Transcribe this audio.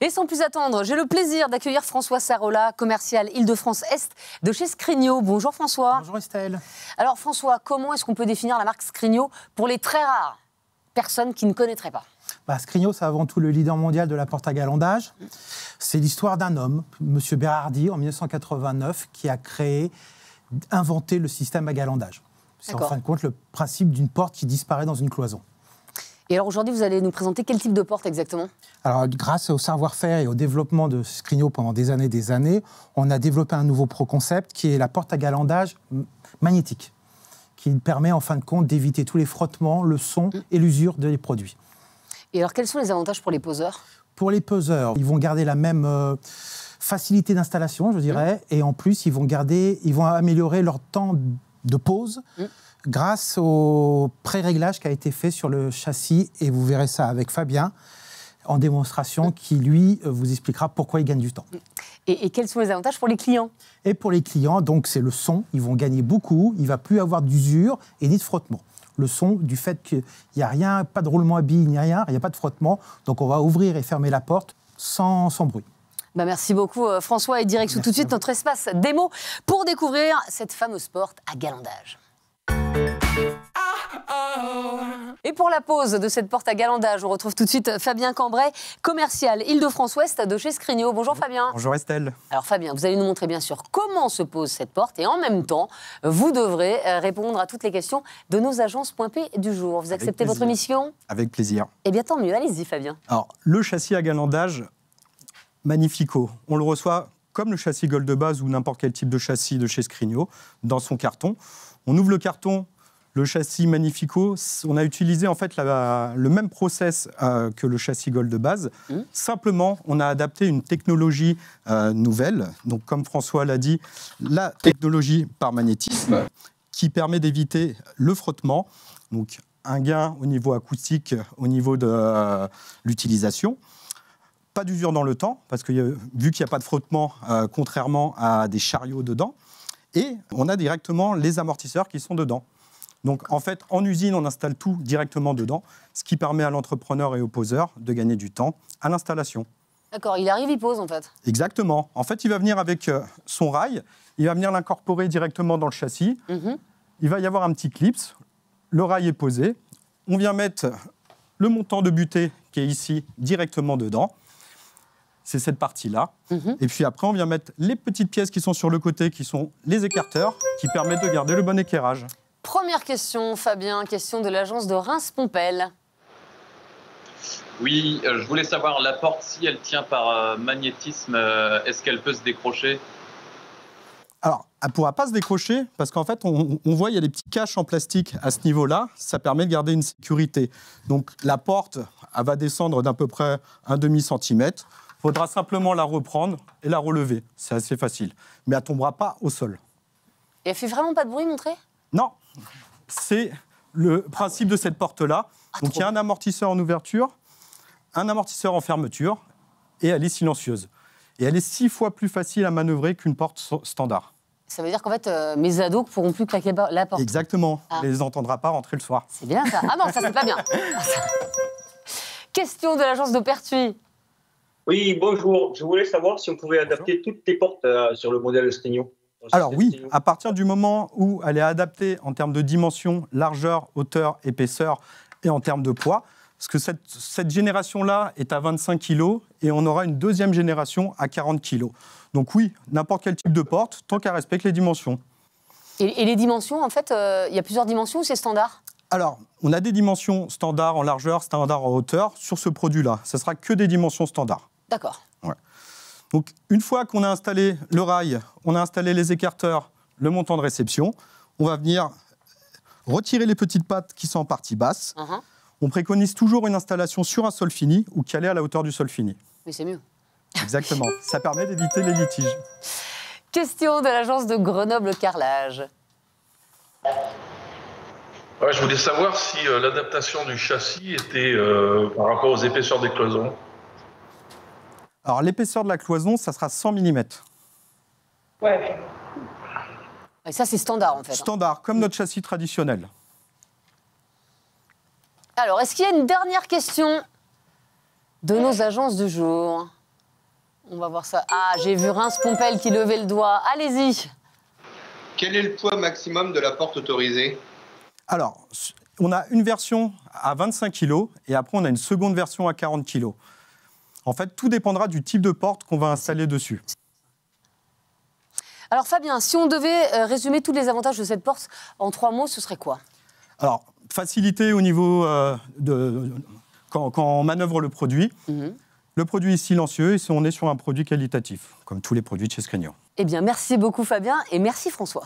Et sans plus attendre, j'ai le plaisir d'accueillir François Sarola, commercial Île-de-France-Est de chez Scrigno. Bonjour François. Bonjour Estelle. Alors François, comment est-ce qu'on peut définir la marque Scrigno pour les très rares personnes qui ne connaîtraient pas? Scrigno, c'est avant tout le leader mondial de la porte à galandage. C'est l'histoire d'un homme, M. Berardi, en 1989, qui a inventé le système à galandage. C'est en fin de compte le principe d'une porte qui disparaît dans une cloison. Et alors aujourd'hui, vous allez nous présenter quel type de porte exactement? Alors, grâce au savoir-faire et au développement de Scrigno pendant des années, on a développé un nouveau concept qui est la porte à galandage magnétique, qui permet en fin de compte d'éviter tous les frottements, le son et l'usure des produits. Et alors, quels sont les avantages pour les poseurs? Pour les poseurs, ils vont garder la même facilité d'installation, je dirais, et en plus, ils vont améliorer leur temps de pose grâce au pré-réglage qui a été fait sur le châssis, et vous verrez ça avec Fabien en démonstration, qui lui vous expliquera pourquoi il gagne du temps. Et quels sont les avantages pour les clients? Et pour les clients, donc c'est le son, ils vont gagner beaucoup, il ne va plus avoir d'usure et ni de frottement. Le son, du fait qu'il n'y a rien, pas de roulement à billes, ni rien, il n'y a pas de frottement, donc on va ouvrir et fermer la porte sans bruit. Merci beaucoup François, et direction tout de suite notre espace démo pour découvrir cette fameuse porte à galandage. Et pour la pose de cette porte à galandage, on retrouve tout de suite Fabien Cambrai, commercial Île-de-France-Ouest de chez Scrigno. Bonjour Fabien. Bonjour Estelle. Alors Fabien, vous allez nous montrer bien sûr comment se pose cette porte, et en même temps, vous devrez répondre à toutes les questions de nos agences Point P du jour. Vous acceptez votre mission? Avec plaisir. Eh bien tant mieux, allez-y Fabien. Alors, le châssis à galandage, magnifico. On le reçoit comme le châssis Gold de base ou n'importe quel type de châssis de chez Scrigno, dans son carton. On ouvre le carton. Le châssis Magnifico, on a utilisé en fait le même process que le châssis Gold de base. Simplement, on a adapté une technologie nouvelle. Donc, comme François l'a dit, la technologie par magnétisme qui permet d'éviter le frottement. Donc, un gain au niveau acoustique, au niveau de l'utilisation. Pas d'usure dans le temps, parce que vu qu'il n'y a pas de frottement, contrairement à des chariots dedans. Et on a directement les amortisseurs qui sont dedans. Donc, en fait, en usine, on installe tout directement dedans, ce qui permet à l'entrepreneur et au poseur de gagner du temps à l'installation. D'accord, il arrive, il pose en fait. Exactement. En fait, il va venir avec son rail, il va venir l'incorporer directement dans le châssis. Il va y avoir un petit clips, le rail est posé, on vient mettre le montant de butée qui est ici directement dedans. C'est cette partie-là. Et puis après, on vient mettre les petites pièces qui sont sur le côté, qui sont les écarteurs, qui permettent de garder le bon équerrage. Première question, Fabien, question de l'agence de Reims-Pompel. Oui, je voulais savoir, la porte, si elle tient par magnétisme, est-ce qu'elle peut se décrocher? Alors, elle ne pourra pas se décrocher, parce qu'en fait, on voit, il y a des petits caches en plastique à ce niveau-là, ça permet de garder une sécurité. Donc, la porte, elle va descendre d'à peu près un demi-centimètre. Il faudra simplement la reprendre et la relever. C'est assez facile. Mais elle ne tombera pas au sol. Et elle fait vraiment pas de bruit, montré? Non, c'est le principe de cette porte-là. Donc il y a un amortisseur en ouverture, un amortisseur en fermeture, et elle est silencieuse. Et elle est 6 fois plus facile à manœuvrer qu'une porte standard. Ça veut dire qu'en fait, mes ados ne pourront plus claquer la porte. Exactement, on ne les entendra pas rentrer le soir. C'est bien ça. Ah non, ça c'est pas bien. Question de l'agence de Pertuis. Oui, bonjour. Je voulais savoir si on pouvait adapter toutes les portes sur le modèle Scrigno. Alors oui, à partir du moment où elle est adaptée en termes de dimension, largeur, hauteur, épaisseur et en termes de poids, parce que cette génération-là est à 25 kg et on aura une deuxième génération à 40 kg. Donc oui, n'importe quel type de porte, tant qu'elle respecte les dimensions. Et les dimensions, en fait, il y a plusieurs dimensions ou c'est standard? Alors, on a des dimensions standards en largeur, standards en hauteur sur ce produit-là. Ce ne sera que des dimensions standards. D'accord. Ouais. Donc, une fois qu'on a installé le rail, on a installé les écarteurs, le montant de réception, on va venir retirer les petites pattes qui sont en partie basse. On préconise toujours une installation sur un sol fini ou qui allait à la hauteur du sol fini. Mais c'est mieux. Exactement. Ça permet d'éviter les litiges. Question de l'agence de Grenoble Carrelage. Ouais, je voulais savoir si l'adaptation du châssis était par rapport aux épaisseurs des cloisons. Alors, l'épaisseur de la cloison, ça sera 100 mm. Ouais. Et ça, c'est standard, en fait. Standard, comme notre châssis traditionnel. Alors, est-ce qu'il y a une dernière question de nos agences du jour? On va voir ça. Ah, j'ai vu Reims Pompel qui levait le doigt. Allez-y. Quel est le poids maximum de la porte autorisée? Alors, on a une version à 25 kg et après, on a une seconde version à 40 kg. En fait, tout dépendra du type de porte qu'on va installer dessus. Alors Fabien, si on devait résumer tous les avantages de cette porte en 3 mots, ce serait quoi? Alors, facilité au niveau quand on manœuvre le produit. Le produit est silencieux et on est sur un produit qualitatif, comme tous les produits de chez Scrigno. Eh bien, merci beaucoup Fabien et merci François.